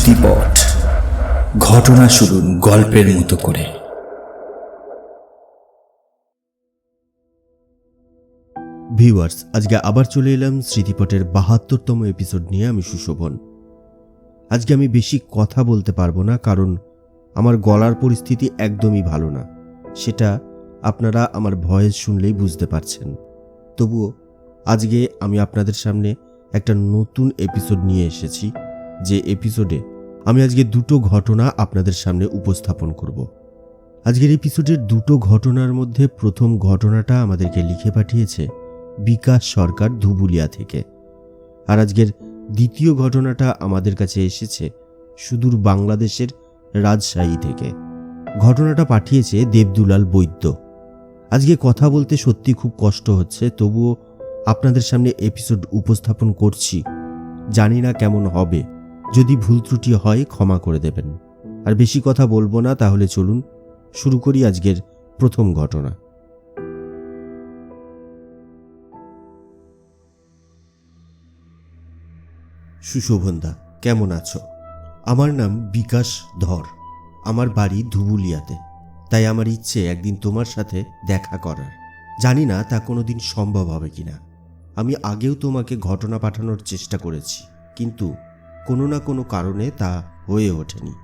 স্মৃতিপট, ঘটনা শুরুন গল্পের মতো করে। ভিউয়ার্স, আজকে আবার চলে এলাম স্মৃতিপটের ৭২তম এপিসোড নিয়ে। আমি সুশোভন। আজকে আমি বেশি কথা বলতে পারবো না, কারণ আমার গলার পরিস্থিতি একদমই ভালো না। সেটা আপনারা আমার ভয়েস শুনলেই বুঝতে পারছেন। তবুও আজকে আমি আপনাদের সামনে একটা নতুন এপিসোড নিয়ে এসেছি, যে এপিসোডে আমি আজকে দুটো ঘটনা আপনাদের সামনে উপস্থাপন করব। আজকের এপিসোডের দুটো ঘটনার মধ্যে প্রথম ঘটনাটা আমাদেরকে লিখে পাঠিয়েছে বিকাশ সরকার, ধুবুলিয়া থেকে। আর আজকের দ্বিতীয় ঘটনাটা আমাদের কাছে এসেছে সুদূর বাংলাদেশের রাজশাহী থেকে। ঘটনাটা পাঠিয়েছে দেবদুলাল বৈদ্য। আজকে কথা বলতে সত্যি খুব কষ্ট হচ্ছে, তবুও আপনাদের সামনে এপিসোড উপস্থাপন করছি। জানি না কেমন হবে, যদি ভুল ত্রুটি হয় ক্ষমা করে দেবেন। আর বেশি কথা বলবো না, তাহলে চলুন শুরু করি আজকের প্রথম ঘটনা। সুশোভনদা, কেমন আছো? আমার নাম বিকাশ ধর। আমার বাড়ি ধুবুলিয়াতে। তাই আমার ইচ্ছে একদিন তোমার সাথে দেখা করার। জানি না তা কোনোদিন সম্ভব হবে কিনা। আমি আগেও তোমাকে ঘটনা পাঠানোর চেষ্টা করেছি, কিন্তু কোনো না কোনো কারণে তা হয়ে ওঠেনি।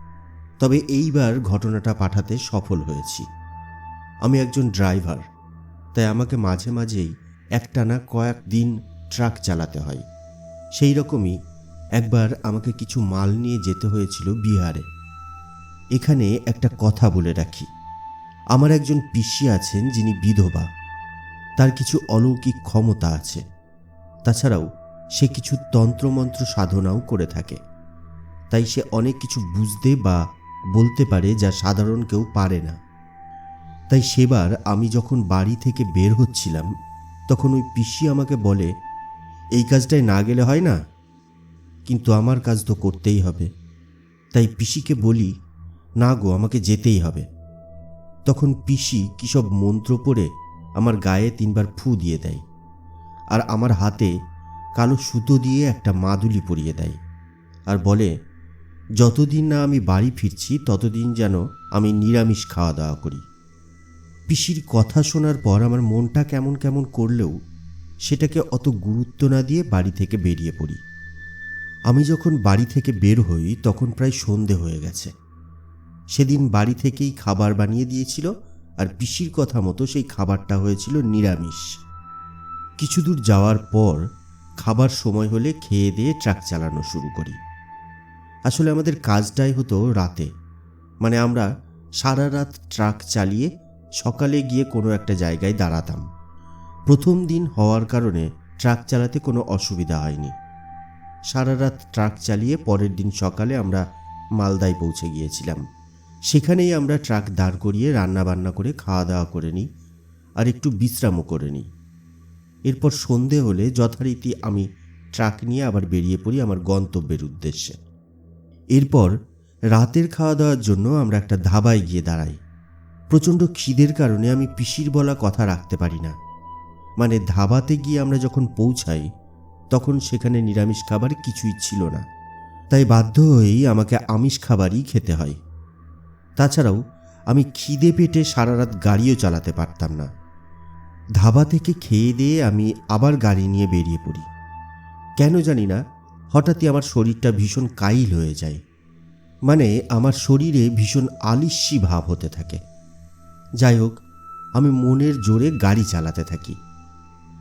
তবে এইবার ঘটনাটা পাঠাতে সফল হয়েছি। আমি একজন ড্রাইভার, তাই আমাকে মাঝে মাঝেই একটানা কয়েকদিন ট্রাক চালাতে হয়। সেই রকমই একবার আমাকে কিছু মাল নিয়ে যেতে হয়েছিল বিহারে। এখানে একটা কথা বলে রাখি, আমার একজন পিসি আছেন যিনি বিধবা। তার কিছু অলৌকিক ক্ষমতা আছে। তাছাড়াও সে কিছু তন্ত্রমন্ত্র সাধনাও করে থাকে। তাই সে অনেক কিছু বুঝতে বা বলতে পারে যা সাধারণ কেউ পারে না। তাই সেবার আমি যখন বাড়ি থেকে বের হচ্ছিলাম, তখন ওই পিসি আমাকে বলে, এই কাজটায় না গেলে হয় না? কিন্তু আমার কাজ তো করতেই হবে। তাই পিসিকে বলি, না গো, আমাকে যেতেই হবে। তখন পিসি কী সব মন্ত্র পড়ে আমার গায়ে ৩বার ফু দিয়ে দেয়, আর আমার হাতে কালো সুতো দিয়ে একটা মাদুলি পরিয়ে দেয়, আর বলে যতদিন না আমি বাড়ি ফিরছি ততদিন যেন আমি নিরামিষ খাওয়া দাওয়া করি। পিসির কথা শোনার পর আমার মনটা কেমন কেমন করলেও সেটাকে অত গুরুত্ব না দিয়ে বাড়ি থেকে বেরিয়ে পড়ি। আমি যখন বাড়ি থেকে বের হই তখন প্রায় সন্ধে হয়ে গেছে। সেদিন বাড়ি থেকেই খাবার বানিয়ে দিয়েছিল, আর পিসির কথা মতো সেই খাবারটা হয়েছিল নিরামিষ। কিছু দূর যাওয়ার পর খাবার সময় হলে খেয়ে দিয়ে ট্রাক চালানো শুরু করি। আসলে আমাদের কাজটাই হতো রাতে, মানে আমরা সারা রাত ট্রাক চালিয়ে সকালে গিয়ে কোনো একটা জায়গায় দাঁড়াতাম। প্রথম দিন হওয়ার কারণে ট্রাক চালাতে কোনো অসুবিধা হয়নি। সারা রাত ট্রাক চালিয়ে পরের দিন সকালে আমরা মালদায় পৌঁছে গিয়েছিলাম। সেখানেই আমরা ট্রাক দাঁড় করিয়ে রান্না বান্না করে খাওয়া দাওয়া করে নিই, আর একটু বিশ্রামও করে নিই। এরপর সন্ধে হলে যথারীতি আমি ট্রাক নিয়ে আবার বেরিয়ে পড়ি আমার গন্তব্যের উদ্দেশ্যে। এরপর রাতের খাওয়া দাওয়ার জন্য আমরা একটা ধাবায় গিয়ে দাঁড়াই। প্রচণ্ড খিদের কারণে আমি পিসির বলা কথা রাখতে পারি না। মানে ধাবাতে গিয়ে আমরা যখন পৌঁছাই তখন সেখানে নিরামিষ খাবার কিছুই ছিল না। তাই বাধ্য হয়েই আমাকে আমিষ খাবারই খেতে হয়। তাছাড়াও আমি খিদে পেটে সারা রাত গাড়িও চালাতে পারতাম না। ধাবা থেকে খেয়ে দিয়ে আমি আবার গাড়ি নিয়ে বেরিয়ে পড়ি। কেন জানি না হঠাৎই আমার শরীরটা ভীষণ কাইল হয়ে যায়। মানে আমার শরীরে ভীষণ আলিস্যি ভাব হতে থাকে। যাই হোক, আমি মনের জোরে গাড়ি চালাতে থাকি।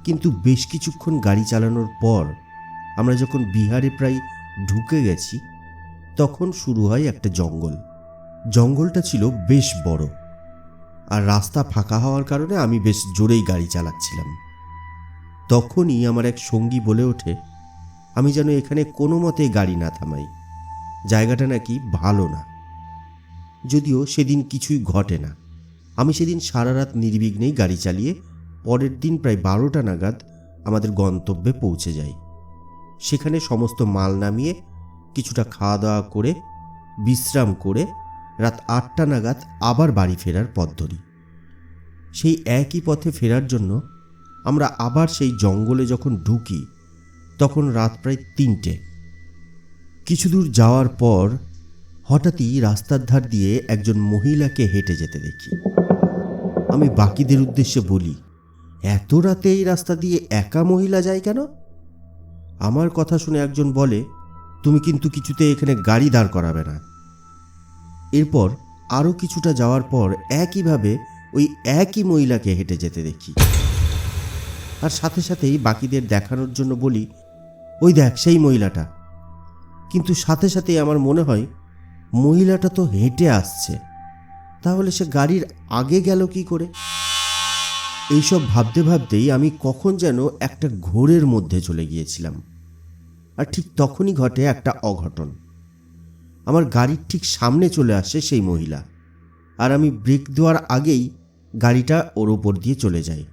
কিন্তু বেশ কিছুক্ষণ গাড়ি চালানোর পর আমরা যখন বিহারে প্রায় ঢুকে গেছি তখন শুরু হয় একটা জঙ্গল। জঙ্গলটা ছিল বেশ বড়, আর রাস্তা ফাঁকা হওয়ার কারণে আমি বেশ জোরেই গাড়ি চালাচ্ছিলাম। তখনই আমার এক সঙ্গী বলে ওঠে, আমি যেন এখানে কোনো মতে গাড়ি না থামাই, জায়গাটা নাকি ভালো না। যদিও সেদিন কিছুই ঘটে না। আমি সেদিন সারা রাত নির্বিঘ্নেই গাড়ি চালিয়ে পরের দিন প্রায় 12টা নাগাদ আমাদের গন্তব্যে পৌঁছে যাই। সেখানে সমস্ত মাল নামিয়ে কিছুটা খাওয়া দাওয়া করে বিশ্রাম করে রাত 8টা নাগাদ আবার বাড়ি ফেরার পথ ধরি। সেই একই পথে ফেরার জন্য আমরা আবার সেই জঙ্গলে যখন ঢুকি তখন রাত প্রায় 3টে। কিছু দূর যাওয়ার পর হঠাৎই রাস্তার ধার দিয়ে একজন মহিলাকে হেঁটে যেতে দেখি। আমি বাকিদের উদ্দেশ্যে বলি, এত রাতে এই রাস্তা দিয়ে একা মহিলা যায় কেন? আমার কথা শুনে একজন বলে, তুমি কিন্তু কিছুতে এখানে গাড়ি দাঁড় করাবে না। এরপর আরও কিছুটা যাওয়ার পর একইভাবে ওই একই মহিলাকে হেঁটে যেতে দেখি। আর সাথে সাথেই বাকিদের দেখানোর জন্য বলি, ওই দেখ সেই মহিলাটা। কিন্তু সাথে সাথেই আমার মনে হয় মহিলাটা তো হেঁটে আসছে, তাহলে সে গাড়ির আগে গেল কি করে? এইসব ভাবতে ভাবতেই আমি কখন যেন একটা ঘোরের মধ্যে চলে গিয়েছিলাম। আর ঠিক তখনই ঘটে একটা অঘটন। আমার গাড়ির ঠিক সামনে চলে আসে সেই মহিলা, আর আমি ব্রেক দেওয়ার আগেই গাড়িটা ওর ওপর দিয়ে চলে যায়।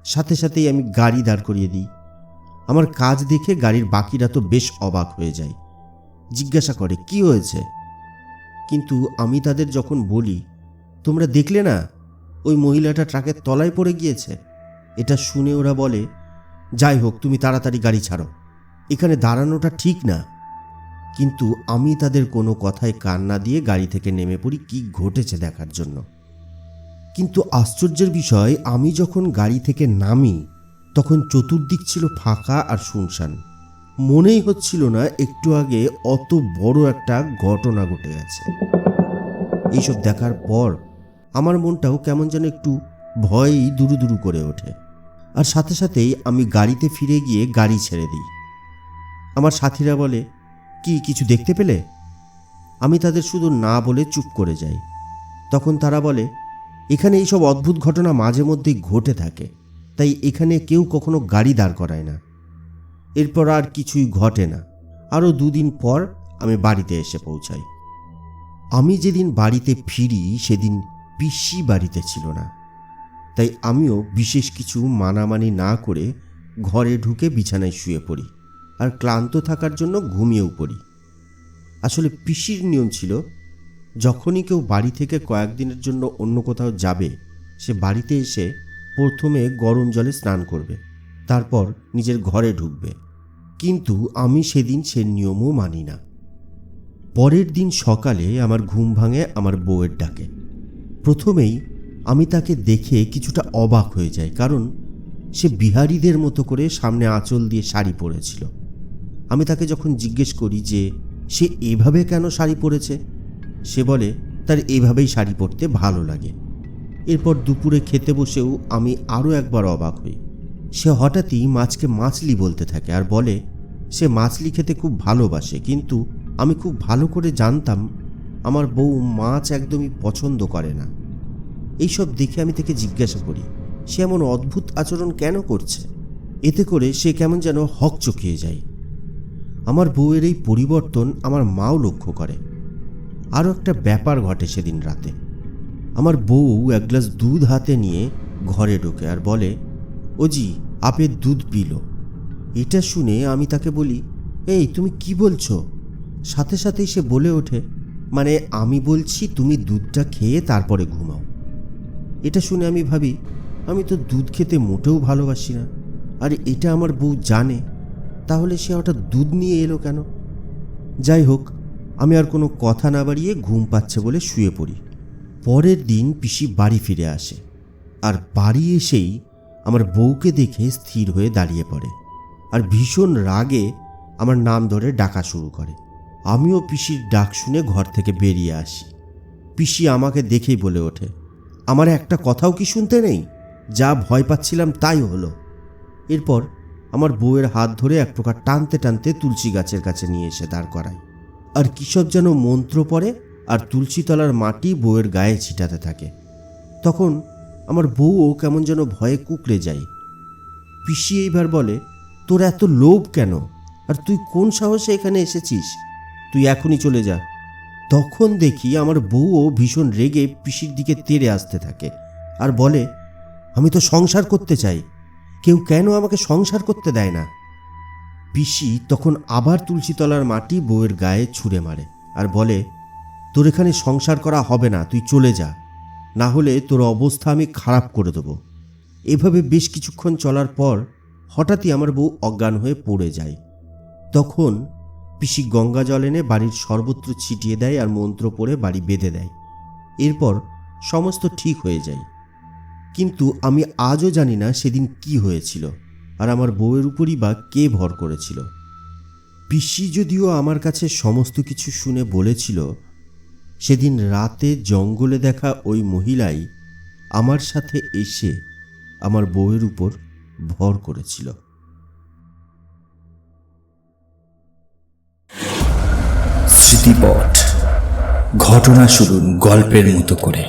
সাথে সাথেই আমি গাড়ি দাঁড় করিয়ে দিই। আমার কাজ দেখে গাড়ির বাকিরা তো বেশ অবাক হয়ে যায়, জিজ্ঞাসা করে কি হয়েছে। কিন্তু আমি তাদের যখন বলি, তোমরা দেখলে না ওই মহিলাটা ট্রাকের তলায় পড়ে গিয়েছে, এটা শুনে ওরা বলে, যাই হোক তুমি তাড়াতাড়ি গাড়ি ছাড়ো, এখানে দাঁড়ানোটা ঠিক না। কিন্তু আমি তাদের কোনো কথায় কান না দিয়ে গাড়ি থেকে নেমে পড়ি কি ঘটেছে দেখার জন্য। কিন্তু আশ্চর্যের বিষয়, আমি যখন গাড়ি থেকে নামি তখন চতুর্দিক ছিল ফাঁকা আর শুনশান। মনেই হচ্ছিল না একটু আগে অত বড় একটা ঘটনা ঘটে গেছে। এইসব দেখার পর আমার মনটাও কেমন যেন একটু ভয়েই দুরু দুরু করে ওঠে। আর সাথে সাথেই আমি গাড়িতে ফিরে গিয়ে গাড়ি ছেড়ে দিই। আমার সাথীরা বলে, কি কিছু দেখতে পেলে? আমি তাদের শুধু না বলে চুপ করে যাই। তখন তারা বলে, এখানে এইসব অদ্ভুত ঘটনা মাঝে মধ্যেই ঘটে থাকে, তাই এখানে কেউ কখনো গাড়ি দাঁড় করায় না। এরপর আর কিছুই ঘটে না। আরও 2 দিন পর আমি বাড়িতে এসে পৌঁছাই। আমি যেদিন বাড়িতে ফিরি সেদিন পিসি বাড়িতে ছিল না, তাই আমিও বিশেষ কিছু মানামানি না করে ঘরে ঢুকে বিছানায় শুয়ে পড়ি আর ক্লান্ত থাকার জন্য ঘুমিয়েও পড়ি। আসলে পিসির নিয়ম ছিল, যখনই কেউ বাড়ি থেকে কয়েকদিনের জন্য অন্য কোথাও যাবে, সে বাড়িতে এসে প্রথমে গরম জলে স্নান করবে, তারপর নিজের ঘরে ঢুকবে। কিন্তু আমি সেদিন সে নিয়মও মানি না। পরের দিন সকালে আমার ঘুম ভাঙে আমার বউয়ের ডাকে। প্রথমেই আমি তাকে দেখে কিছুটা অবাক হয়ে যাই, কারণ সে বিহারীদের মতো করে সামনে আঁচল দিয়ে শাড়ি পরেছিল। আমি তাকে যখন জিজ্ঞেস করি যে সে এভাবে কেন শাড়ি পরেছে, সে বলে তার এভাবেই শাড়ি পরতে ভালো লাগে। এরপর দুপুরে খেতে বসেও আমি আরও একবার অবাক হই। সে হঠাৎই মাছকে মাছলি বলতে থাকে আর বলে সে মাছলি খেতে খুব ভালোবাসে, কিন্তু আমি খুব ভালো করে জানতাম আমার বউ মাছ একদমই পছন্দ করে না। এইসব দেখে আমি তাকে জিজ্ঞাসা করি সে এমন অদ্ভুত আচরণ কেন করছে। এতে করে সে কেমন যেন হকচকিয়ে যায়। আমার বউয়ের এই পরিবর্তন আমার মাও লক্ষ্য করে। আরও একটা ব্যাপার ঘটে সেদিন রাতে। আমার বউ এক গ্লাস দুধ হাতে নিয়ে ঘরে ঢোকে আর বলে, ও জি আপের দুধ পিলো। এটা শুনে আমি তাকে বলি, এই তুমি কি বলছো? সাথে সাথেই সে বলে ওঠে, মানে আমি বলছি তুমি দুধটা খেয়ে তারপরে ঘুমাও। এটা শুনে আমি ভাবি, আমি তো দুধ খেতে মোটেও ভালোবাসি না, আর এটা আমার বউ জানে, তাহলে সে হঠাৎ দুধ নিয়ে এলো কেন? যাই হোক, আমি আর কোনো কথা না বাড়িয়ে ঘুম পাচ্ছে বলে শুয়ে পড়ি। পরের দিন পিসি বাড়ি ফিরে আসে, আর বাড়ি এসেই আমার বউকে দেখে স্থির হয়ে দাঁড়িয়ে পড়ে আর ভীষণ রাগে আমার নাম ধরে ডাকা শুরু করে। আমিও পিসির ডাক শুনে ঘর থেকে বেরিয়ে আসি। পিসি আমাকে দেখেই বলে ওঠে, আমার একটা কথাও কি শুনতে নেই? যা ভয় পাচ্ছিলাম তাই হলো। এরপর আমার বউয়ের হাত ধরে এক প্রকার টানতে টানতে তুলসী গাছের কাছে নিয়ে এসে দাঁড় করায়, আর কিসব যেন মন্ত্র পড়ে আর তুলসী তলার মাটি বউয়ের গায়ে ছিটাতে থাকে। তখন আমার বউও কেমন যেন ভয়ে কুঁকড়ে যায়। পিসি এইবার বলে, তোর এত লোভ কেন? আর তুই কোন সাহসে এখানে এসেছিস? তুই এখনই চলে যা। তখন দেখি আমার বউও ভীষণ রেগে পিসির দিকে তেড়ে আসতে থাকে আর বলে, আমি তো সংসার করতে চাই, কেউ কেন আমাকে সংসার করতে দেয় না? পিসি তখন আবার তুলসীতলার মাটি বউয়ের গায়ে ছুঁড়ে মারে আর বলে, তোর এখানে সংসার করা হবে না, তুই চলে যা, না হলে তোর অবস্থা আমি খারাপ করে দেবো। এভাবে বেশ কিছুক্ষণ চলার পর হঠাৎই আমার বউ অজ্ঞান হয়ে পড়ে যায়। তখন পিসি গঙ্গা জল এনে বাড়ির সর্বত্র ছিটিয়ে দেয় আর মন্ত্র পড়ে বাড়ি বেঁধে দেয়। এরপর সমস্ত ঠিক হয়ে যায়। কিন্তু আমি আজও জানি না সেদিন কি হয়েছিল আর আমার বউয়ের উপরই বা কে ভর করেছিল। পিসি যদিও আমার কাছে সমস্ত কিছু শুনে বলেছিল সেদিন রাতে জঙ্গলে দেখা ওই মহিলাই আমার সাথে এসে আমার বউয়ের উপর ভর করেছিল। স্মৃতিপট, ঘটনা শুনুন গল্পের মতো করে।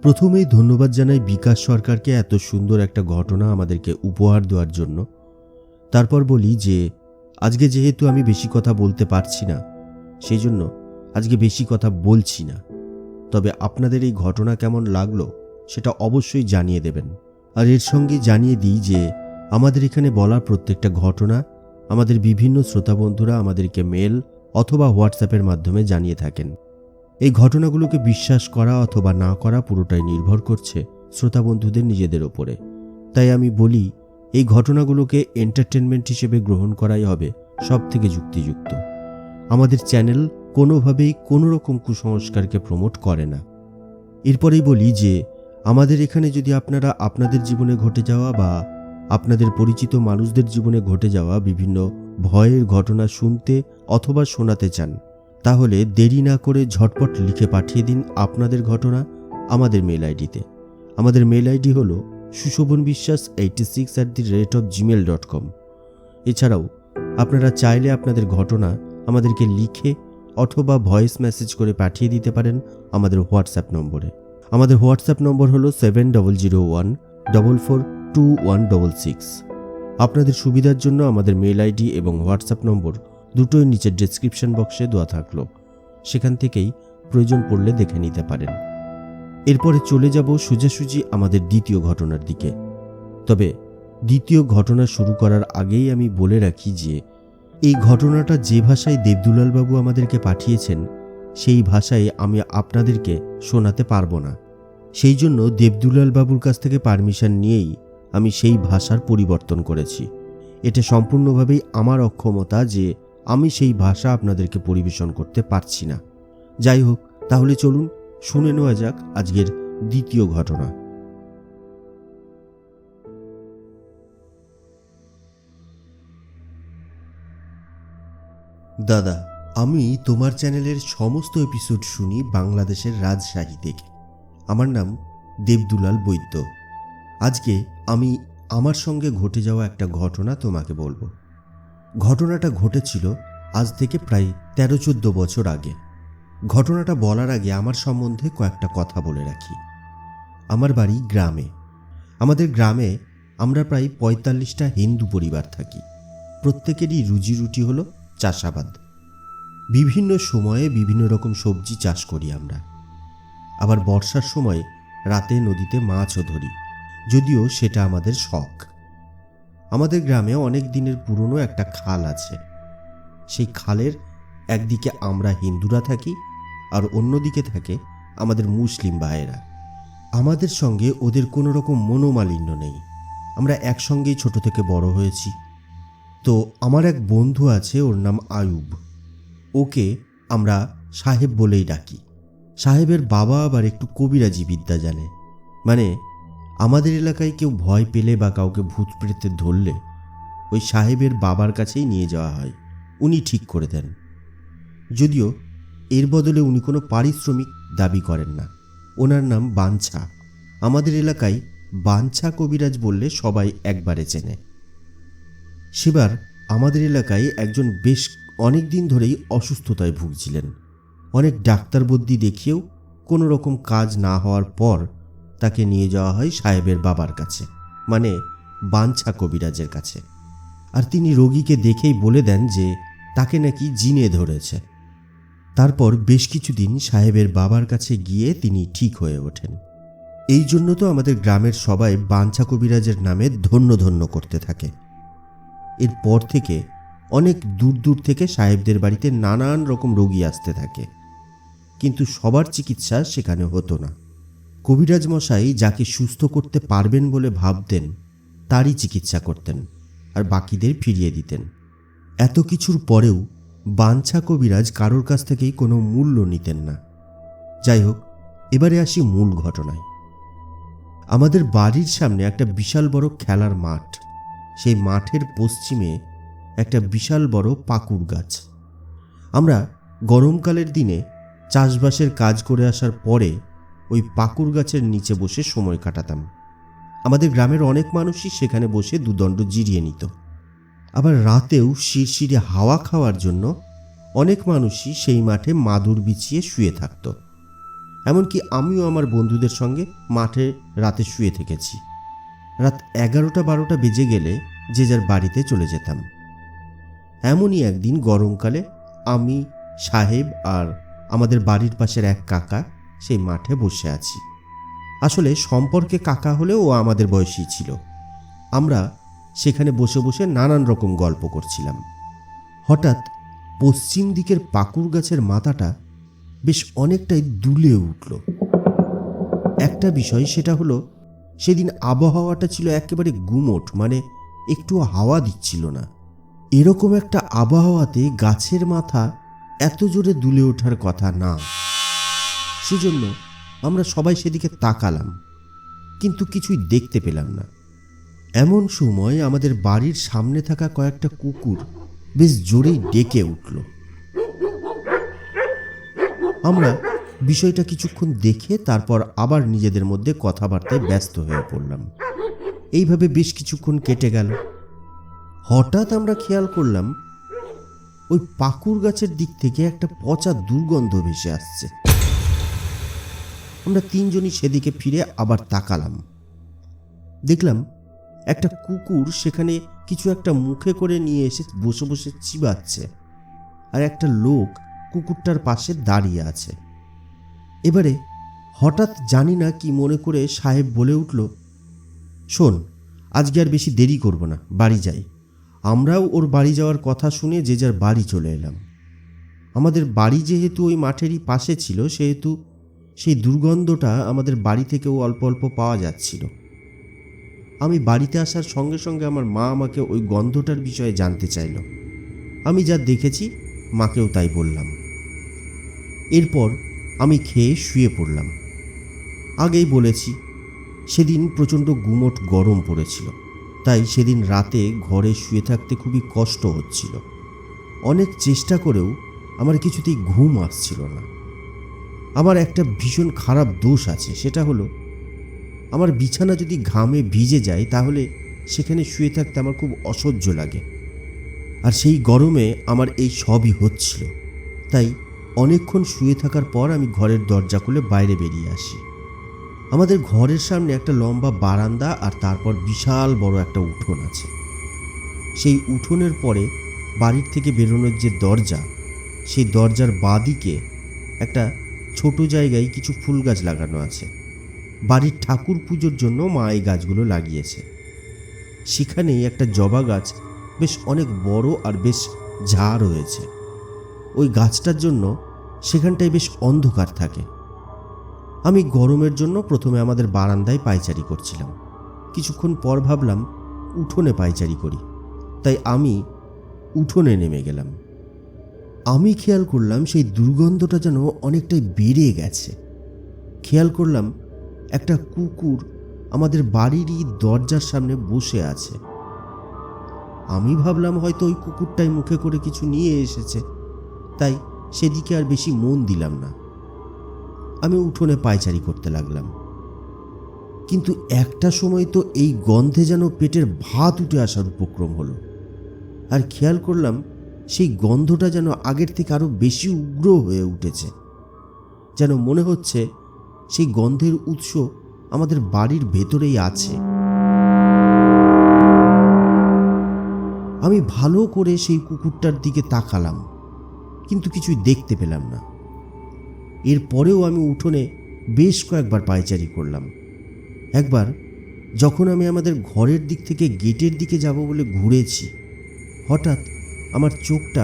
প্রথমেই ধন্যবাদ জানাই বিকাশ সরকারকে এত সুন্দর একটা ঘটনা আমাদেরকে উপহার দেওয়ার জন্য। তারপর বলি যে আজকে যেহেতু আমি বেশি কথা বলতে পারছি না, সেই জন্য আজকে বেশি কথা বলছি না। তবে আপনাদের এই ঘটনা কেমন লাগলো সেটা অবশ্যই জানিয়ে দেবেন। আর এর সঙ্গে জানিয়ে দিই যে আমাদের এখানে বলা প্রত্যেকটা ঘটনা আমাদের বিভিন্ন শ্রোতা বন্ধুরা আমাদেরকে মেল অথবা হোয়াটসঅ্যাপের মাধ্যমে জানিয়ে থাকেন। এই ঘটনাগুলোকে বিশ্বাস করা অথবা না করা পুরোটাই নির্ভর করছে শ্রোতা বন্ধুদের নিজেদের ওপরে। তাই আমি বলি এই ঘটনাগুলোকে এন্টারটেনমেন্ট হিসেবে গ্রহণ করাই হবে সব থেকে যুক্তিযুক্ত। আমাদের চ্যানেল কোনোভাবেই কোনো রকম কুসংস্কারকে প্রমোট করে না। এরপরেই বলি যে আমাদের এখানে যদি আপনারা আপনাদের জীবনে ঘটে যাওয়া বা আপনাদের পরিচিত মানুষদের জীবনে ঘটে যাওয়া বিভিন্ন ভয়ের ঘটনা শুনতে অথবা শোনাতে চান, তাহলে দেরি না করে ঝটপট লিখে পাঠিয়ে দিন আপনাদের ঘটনা আমাদের মেল আইডিতে। আমাদের মেল আইডি হল sushobanbiswas86@gmail.com। এছাড়াও আপনারা চাইলে আপনাদের ঘটনা আমাদেরকে লিখে অথবা ভয়েস মেসেজ করে পাঠিয়ে দিতে পারেন আমাদের হোয়াটসঅ্যাপ নম্বরে। আমাদের হোয়াটসঅ্যাপ নম্বর হলো 7001442166। আপনাদের সুবিধার জন্য আমাদের মেল আইডি এবং হোয়াটসঅ্যাপ নম্বর দুটোই নিচের ডেসক্রিপশন বক্সে দেওয়া থাকলো, সেখান থেকেই প্রয়োজন পড়লে দেখে নিতে পারেন। এরপরে চলে যাব সোজাসুজি আমাদের দ্বিতীয় ঘটনার দিকে। তবে দ্বিতীয় ঘটনা শুরু করার আগেই আমি বলে রাখি যে এই ঘটনাটা যে ভাষায় দেবদুলাল বাবু আমাদেরকে পাঠিয়েছেন সেই ভাষায় আমি আপনাদেরকে শোনাতে পারবো না। সেই জন্য দেবদুলাল বাবুর কাছ থেকে পারমিশন নিয়েই আমি সেই ভাষার পরিবর্তন করেছি। এটা সম্পূর্ণভাবেই আমার অক্ষমতা যে আমি সেই ভাষা আপনাদেরকে পরিবেশন করতে পারছি না। যাই হোক, তাহলে চলুন শুনে নেওয়া যাক আজকের দ্বিতীয় ঘটনা। দাদা, আমি তোমার চ্যানেলের সমস্ত এপিসোড শুনি বাংলাদেশের রাজশাহী থেকে। আমার নাম দেবদুলাল বৈদ্য। আজকে আমি আমার সঙ্গে ঘটে যাওয়া একটা ঘটনা তোমাকে বলবো। ঘটনাটা ঘটেছিল আজ থেকে প্রায় 13-14 বছর আগে। ঘটনাটা বলার আগে আমার সম্বন্ধে কয়েকটা কথা বলে রাখি। আমার বাড়ি গ্রামে। আমাদের গ্রামে আমরা প্রায় 45টা হিন্দু পরিবার থাকি। প্রত্যেকেরই রুজি রুটি হলো চাষাবাদ। বিভিন্ন সময়ে বিভিন্ন রকম সবজি চাষ করি আমরা। আবার বর্ষার সময় রাতে নদীতে মাছও ধরি, যদিও সেটা আমাদের শখ। আমাদের গ্রামে অনেক দিনের পুরনো একটা খাল আছে। সেই খালের একদিকে আমরা হিন্দুরা থাকি আর অন্যদিকে থাকে আমাদের মুসলিম ভাইয়েরা। আমাদের সঙ্গে ওদের কোনো রকম মনোমালিন্য নেই। আমরা একসঙ্গেই ছোট থেকে বড় হয়েছি। তো আমার এক বন্ধু আছে, ওর নাম আয়ুব। ওকে আমরা সাহেব বলেই ডাকি। সাহেবের বাবা আবার একটু কবিরাজি বিদ্যা জানে। মানে আমাদের এলাকায় কেউ ভয় পেলে বা কাউকে ভূত প্রেতে ধরলে ওই সাহেবের বাবার কাছেই নিয়ে যাওয়া হয়, উনি ঠিক করে দেন। যদিও এর বদলে উনি কোনো পারিশ্রমিক দাবি করেন না। ওনার নাম বাঞ্ছা। আমাদের এলাকায় বাঞ্ছা কবিরাজ বললে সবাই একবারে চেনে। সেবার আমাদের এলাকায় একজন বেশ অনেক দিন ধরেই অসুস্থতায় ভুগছিলেন। অনেক ডাক্তার বদ্যি দেখিয়েও কোনো রকম কাজ না হওয়ার পর তাকে নিয়ে যাওয়া হয় সাহেবের বাবার কাছে, মানে বাঞ্ছা কবিরাজের কাছে। আর তিনি রোগীকে দেখেই বলে দেন যে তাকে নাকি জিনে ধরেছে। তারপর বেশ কিছুদিন সাহেবের বাবার কাছে গিয়ে তিনি ঠিক হয়ে ওঠেন। এই জন্য তো আমাদের গ্রামের সবাই বাঞ্ছা কবিরাজের নামে ধন্য ধন্য করতে থাকে। এরপর থেকে অনেক দূর দূর থেকে সাহেবদের বাড়িতে নানান রকম রোগী আসতে থাকে, কিন্তু সবার চিকিৎসা সেখানে হতো না। কবিরাজ মশাই যাকে সুস্থ করতে পারবেন বলে ভাবতেন তারই চিকিৎসা করতেন আর বাকিদের ফিরিয়ে দিতেন। এত কিছুর পরেও বাঞ্ছা কবিরাজ কারোর কাছ থেকেই কোনো মূল্য নিতেন না। যাই হোক, এবারে আসি মূল ঘটনায়। আমাদের বাড়ির সামনে একটা বিশাল বড় খেলার মাঠ। সেই মাঠের পশ্চিমে একটা বিশাল বড় পাকুড় গাছ। আমরা গরমকালের দিনে চাষবাসের কাজ করে আসার পরে ওই পাকুড় গাছের নিচে বসে সময় কাটাতাম। আমাদের গ্রামের অনেক মানুষই সেখানে বসে দুদণ্ড জিরিয়ে নিত। আবার রাতেও শিরশিরে হাওয়া খাওয়ার জন্য অনেক মানুষই সেই মাঠে মাদুর বিছিয়ে শুয়ে থাকত। এমনকি আমিও আমার বন্ধুদের সঙ্গে মাঠে রাতে শুয়ে থেকেছি। রাত 11টা-12টা বেজে গেলে যে যার বাড়িতে চলে যেতাম। এমনই একদিন গরমকালে আমি, সাহেব আর আমাদের বাড়ির পাশের এক কাকা সেই মাঠে বসে আছি। আসলে সম্পর্কে কাকা হলেও ও আমাদের বয়সী ছিল। আমরা সেখানে বসে বসে নানান রকম গল্প করছিলাম। হঠাৎ পশ্চিম দিকের পাকুড় গাছের মাথাটা বেশ অনেকটাই দুলে উঠল। একটা বিষয়, সেটা হলো সেদিন আবহাওয়াটা ছিল একেবারে গুমোট, মানে একটু হাওয়া দিচ্ছিল না। এরকম একটা আবহাওয়াতে গাছের মাথা এত জোরে দুলে ওঠার কথা না। সেজন্য আমরা সবাই সেদিকে তাকালাম, কিন্তু কিছুই দেখতে পেলাম না। এমন সময় আমাদের বাড়ির সামনে থাকা কয়েকটা কুকুর বেশ জোরেই ডেকে উঠল। আমরা বিষয়টা কিছুক্ষণ দেখে তারপর আবার নিজেদের মধ্যে কথাবার্তায় ব্যস্ত হয়ে পড়লাম। এইভাবে বেশ কিছুক্ষণ কেটে গেল। হঠাৎ আমরা খেয়াল করলাম ওই পাকুড় গাছের দিক থেকে একটা পচা দুর্গন্ধ ভেসে আসছে। আমরা তিনজনই সেদিকে ফিরে আবার তাকালাম। দেখলাম একটা কুকুর সেখানে কিছু একটা মুখে করে নিয়ে এসে বসে বসে চিবাচ্ছে, আর একটা লোক কুকুরটার পাশে দাঁড়িয়ে আছে। এবারে হঠাৎ জানি না কি মনে করে সাহেব বলে উঠল, শোন, আজকে আর বেশি দেরি করব না, বাড়ি যাই। আমরাও ওর বাড়ি যাওয়ার কথা শুনে যে যার বাড়ি চলে এলাম। আমাদের বাড়ি যেহেতু ওই মাঠেরই পাশে ছিল, সেহেতু সেই দুর্গন্ধটা আমাদের বাড়ি থেকেও অল্প অল্প পাওয়া যাচ্ছিল। আমি বাড়িতে আসার সঙ্গে সঙ্গে আমার মা আমাকে ওই গন্ধটার বিষয়ে জানতে চাইল। আমি যা দেখেছি মাকেও তাই বললাম। এরপর আমি খেয়ে শুয়ে পড়লাম। আগেই বলেছি, সেদিন প্রচণ্ড গুমোট গরম পড়েছিল, তাই সেদিন রাতে ঘরে শুয়ে থাকতে খুবই কষ্ট হচ্ছিল। অনেক চেষ্টা করেও আমার কিছুতেই ঘুম আসছিল না। আমার একটা ভীষণ খারাপ দোষ আছে, সেটা হলো আমার বিছানা যদি ঘামে ভিজে যায় তাহলে সেখানে শুয়ে থাকতে আমার খুব অসহ্য লাগে। আর সেই গরমে আমার এই সবই হচ্ছিল। তাই অনেকক্ষণ শুয়ে থাকার পর আমি ঘরের দরজা খুলে বাইরে বেরিয়ে আসি। আমাদের ঘরের সামনে একটা লম্বা বারান্দা আর তারপর বিশাল বড় একটা উঠোন আছে। সেই উঠোনের পরে বাড়ির থেকে বেরোনোর যে দরজা, সেই দরজার বাঁদিকে একটা ছোট জায়গায় কিছু ফুল গাছ লাগানো আছে। বাড়ির ঠাকুর পুজোর জন্য মা এই গাছগুলো লাগিয়েছে। সেখানেই একটা জবা গাছ বেশ অনেক বড় আর বেশ ঝাড় হয়েছে। ওই গাছটার জন্য সেখানটায় বেশ অন্ধকার থাকে। আমি গরমের জন্য প্রথমে আমাদের বারান্দায় পায়চারি করছিলাম। কিছুক্ষণ পর ভাবলাম উঠোনে পায়চারি করি, তাই আমি উঠোনে নেমে গেলাম। আমি খেয়াল করলাম সেই দুর্গন্ধটা যেন অনেকটাই বেড়ে গেছে। খেয়াল করলাম একটা কুকুর আমাদের বাড়িরই দরজার সামনে বসে আছে। আমি ভাবলাম হয়তো ওই কুকুরটাই মুখে করে কিছু নিয়ে এসেছে, তাই সেদিকে আর বেশি মন দিলাম না। আমি উঠোনে পায়চারি করতে লাগলাম। কিন্তু একটা সময় তো এই গন্ধে যেন পেটের ভাত উঠে আসার উপক্রম হলো। আর খেয়াল করলাম সেই গন্ধটা যেন আগের থেকে আরো বেশি উগ্র হয়ে উঠেছে। যেন মনে হচ্ছে সেই গন্ধের উৎস আমাদের বাড়ির ভেতরেই আছে। আমি ভালো করে সেই কুকুরটার দিকে তাকালাম, কিন্তু কিছুই দেখতে পেলাম না। এরপরেও আমি উঠোনে বেশ কয়েকবার পায়চারি করলাম। একবার যখন আমি আমাদের ঘরের দিক থেকে গেটের দিকে যাব বলে ঘুরেছি, হঠাৎ আমার চোখটা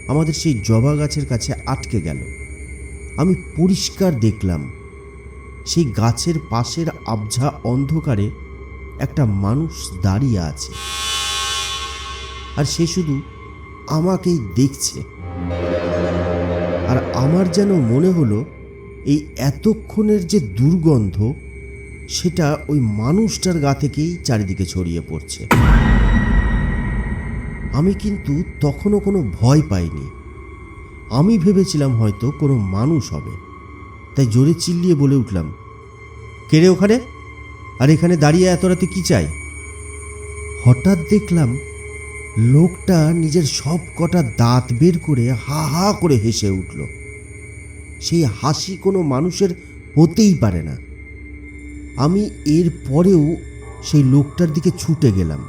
আমাদের সেই জবা গাছের কাছে আটকে গেল। আমি পরিষ্কার দেখলাম সেই গাছের পাশের আবঝা অন্ধকারে একটা মানুষ দাঁড়িয়ে আছে, আর সে শুধু আমাকেই দেখছে। আর আমার যেন মনে হলো এই এতক্ষণের যে দুর্গন্ধ সেটা ওই মানুষটার গা থেকেই চারিদিকে ছড়িয়ে পড়ছে। আমি কিন্তু তখনও কোনো ভয় পাইনি। আমি ভেবেছিলাম হয়তো কোনো মানুষ হবে, তাই জোরে চিল্লিয়ে বলে উঠলাম, কে রে ওখানে? আর এখানে দাঁড়িয়ে এত রাতে কি চাই? হঠাৎ দেখলাম লোকটা নিজের সব কটা দাঁত বের করে হা হা করে হেসে উঠল। সেই হাসি কোনো মানুষের হতেই পারে না। আমি এর পরেও সেই লোকটার দিকে ছুটে গেলাম।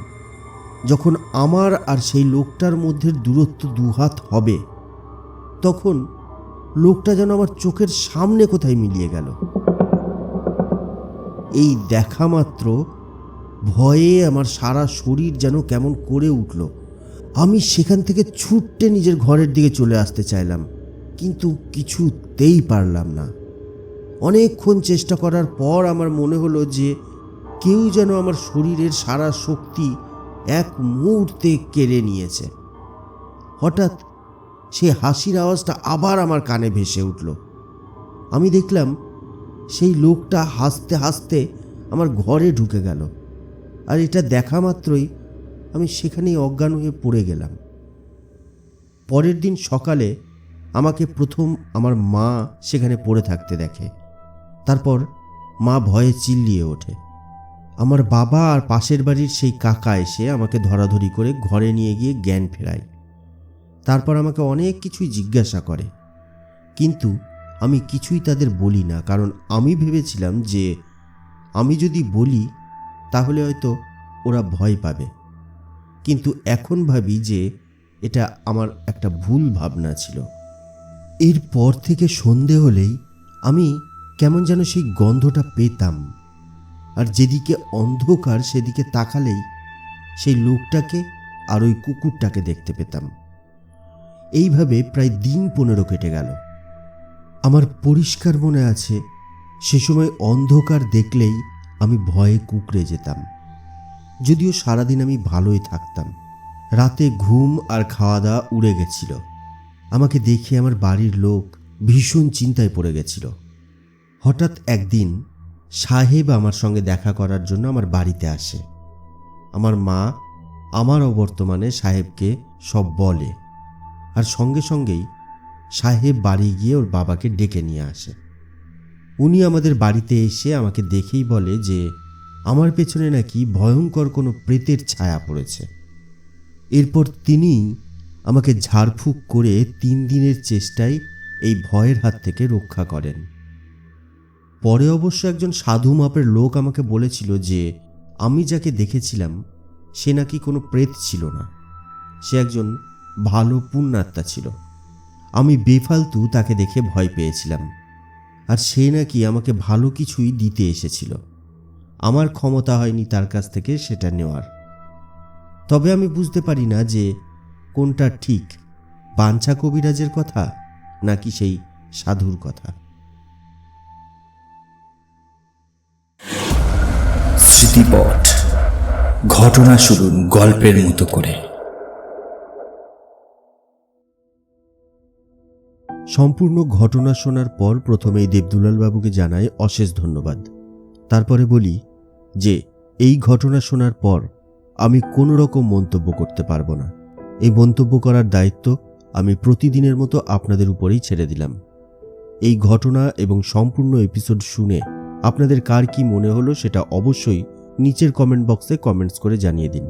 যখন আমার আর সেই লোকটার মধ্যে দূরত্ব 2 হাত হবে, তখন লোকটা যেন আমার চোখের সামনে কোথায় মিলিয়ে গেল। এই দেখা মাত্র ভয়ে আমার সারা শরীর যেন কেমন করে উঠল। আমি সেখান থেকে ছুটতে নিজের ঘরের দিকে চলে আসতে চাইলাম, কিন্তু কিছুতেই পারলাম না। অনেকক্ষণ চেষ্টা করার পর আমার মনে হলো যে কেউ যেন আমার শরীরের সারা শক্তি এক মুহূর্তে কেড়ে নিয়েছে। হঠাৎ সেই হাসির আওয়াজটা আবার আমার কানে ভেসে উঠল। আমি দেখলাম সেই লোকটা হাসতে হাসতে আমার ঘরে ঢুকে গেল, আর এটা দেখা মাত্রই আমি সেখানেই অজ্ঞান হয়ে পড়ে গেলাম। পরের দিন সকালে আমাকে প্রথম আমার মা সেখানে পড়ে থাকতে দেখে। তারপর মা ভয়ে চিল্লিয়ে ওঠে। আমার বাবা আর পাশের বাড়ির সেই কাকা এসে আমাকে ধরাধরি করে ঘরে নিয়ে গিয়ে জ্ঞান ফেরায়। তারপর আমাকে অনেক কিছুই জিজ্ঞাসা করে, কিন্তু আমি কিছুই তাদের বলি না, কারণ আমি ভেবেছিলাম যে আমি যদি বলি তাহলে হয়তো ওরা ভয় পাবে। কিন্তু এখন ভাবি যে এটা আমার একটা ভুল ভাবনা ছিল। এরপর থেকে সন্ধে হলেই আমি কেমন যেন সেই গন্ধটা পেতাম, আর যেদিকে অন্ধকার সেদিকে তাকালেই সেই লোকটাকে আর ওই কুকুরটাকে দেখতে পেতাম। এইভাবে প্রায় দিন 15 কেটে গেল। আমার পরিষ্কার মনে আছে সে সময় অন্ধকার দেখলেই আমি ভয়ে কুঁকড়ে যেতাম। যদিও সারাদিন আমি ভালোই থাকতাম, রাতে ঘুম আর খাওয়া দাওয়া উড়ে গেছিল। আমাকে দেখে আমার বাড়ির লোক ভীষণ চিন্তায় পড়ে গেছিল। হঠাৎ একদিন সাহেব আমার সঙ্গে দেখা করার জন্য আমার বাড়িতে আসে। আমার মা আমার অবর্তমানে সাহেবকে সব বলে, আর সঙ্গে সঙ্গেই সাহেব বাড়ি গিয়ে ওর বাবাকে ডেকে নিয়ে আসে। উনি আমাদের বাড়িতে এসে আমাকে দেখেই বলে যে আমার পেছনে নাকি ভয়ঙ্কর কোনো প্রেতের ছায়া পড়েছে। এরপর তিনি আমাকে ঝাড়ফুঁক করে 3 দিনের চেষ্টায় এই ভয়ের হাত থেকে রক্ষা করেন। পরে অবশ্য একজন সাধু মাপের লোক আমাকে বলেছিল যে আমি যাকে দেখেছিলাম সে নাকি কোনো প্রেত ছিল না, সে একজন ভালো পুণ্যাত্মা ছিল। আমি বেফালতু তাকে দেখে ভয় পেয়েছিলাম, আর সে নাকি আমাকে ভালো কিছুই দিতে এসেছিল। আমার ক্ষমতা হয়নি তার কাছ থেকে সেটা নেওয়ার। তবে আমি বুঝতে পারি না যে কোনটা ঠিক, বাঞ্ছা কবিরাজের কথা নাকি সেই সাধুর কথা। স্মৃতিপট, ঘটনা শুনুন গল্পের মতো করে। সম্পূর্ণ ঘটনা শোনার পর প্রথমেই দেবদুলাল বাবুকে জানাই অশেষ ধন্যবাদ। তারপরে বলি যে এই ঘটনা শোনার পর আমি কোনো রকম মন্তব্য করতে পারবো না। এই মন্তব্য করার দায়িত্ব আমি প্রতিদিনের মতো আপনাদের উপরেই ছেড়ে দিলাম। এই ঘটনা এবং সম্পূর্ণ এপিসোড শুনে আপনাদের কার কি মনে হলো সেটা অবশ্যই নিচের কমেন্ট বক্সে কমেন্টস করে জানিয়ে দিন।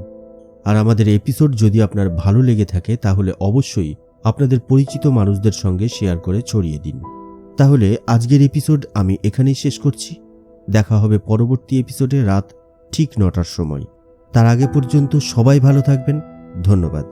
আর আমাদের এপিসোড যদি আপনার ভালো লেগে থাকে তাহলে অবশ্যই আপনাদের পরিচিত মানুষদের সঙ্গে শেয়ার করে ছড়িয়ে দিন। তাহলে আজকের এপিসোড আমি এখানেই শেষ করছি। দেখা হবে পরবর্তী এপিসোডে রাত ঠিক 9টার সময়। তার আগে পর্যন্ত সবাই ভালো থাকবেন। ধন্যবাদ।